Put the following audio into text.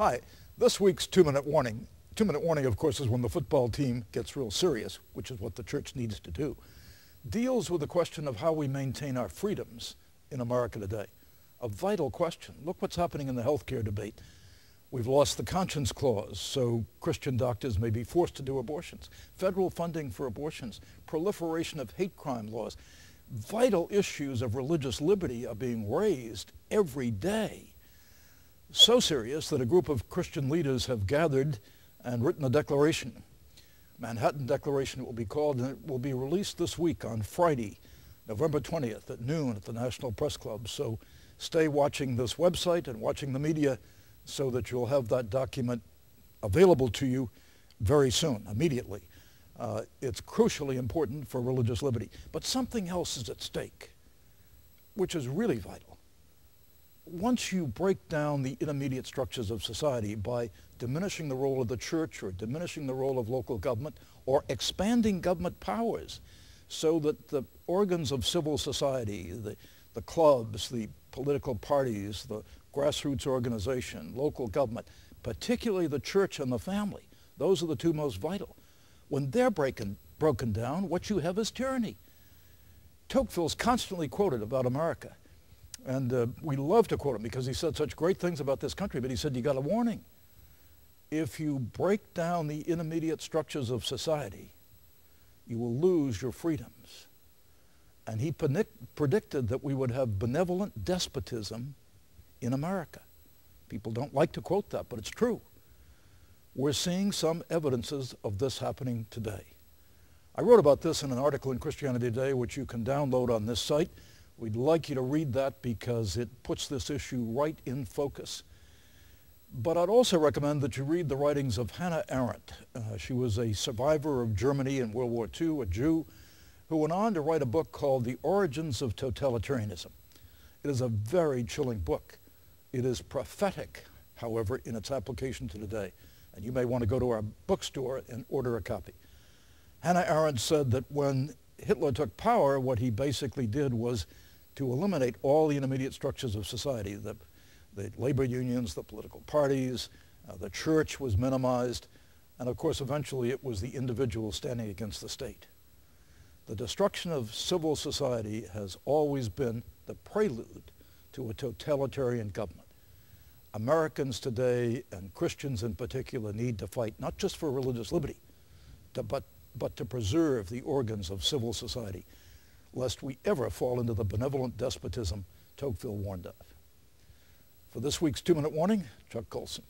Hi, this week's two-minute warning. Two-minute warning, of course, is when the football team gets real serious, which is what the church needs to do. Deals with the question of how we maintain our freedoms in America today. A vital question. Look what's happening in the healthcare debate. We've lost the conscience clause, so Christian doctors may be forced to do abortions. Federal funding for abortions, proliferation of hate crime laws. Vital issues of religious liberty are being raised every day. So serious that a group of Christian leaders have gathered and written a declaration. Manhattan Declaration it will be called, and it will be released this week on Friday, November 20th at noon at the National Press Club. So stay watching this website and watching the media so that you'll have that document available to you very soon, immediately. It's crucially important for religious liberty. But something else is at stake, which is really vital. Once you break down the intermediate structures of society by diminishing the role of the church or diminishing the role of local government or expanding government powers so that the organs of civil society, the clubs, the political parties, the grassroots organization, local government, particularly the church and the family, those are the two most vital. When they're broken down, what you have is tyranny. Tocqueville's constantly quoted about America. And we love to quote him because he said such great things about this country, but he said, you got a warning. If you break down the intermediate structures of society, you will lose your freedoms. And he predicted that we would have benevolent despotism in America. People don't like to quote that, but it's true. We're seeing some evidences of this happening today. I wrote about this in an article in Christianity Today, which you can download on this site. We'd like you to read that because it puts this issue right in focus. But I'd also recommend that you read the writings of Hannah Arendt. She was a survivor of Germany in World War II, a Jew, who went on to write a book called The Origins of Totalitarianism. It is a very chilling book. It is prophetic, however, in its application to today. And you may want to go to our bookstore and order a copy. Hannah Arendt said that when Hitler took power, what he basically did was to eliminate all the intermediate structures of society. The labor unions, the political parties, the church was minimized, and of course eventually it was the individual standing against the state. The destruction of civil society has always been the prelude to a totalitarian government. Americans today, and Christians in particular, need to fight not just for religious liberty, but to preserve the organs of civil society, lest we ever fall into the benevolent despotism Tocqueville warned of. For this week's 2-Minute Warning, Chuck Colson.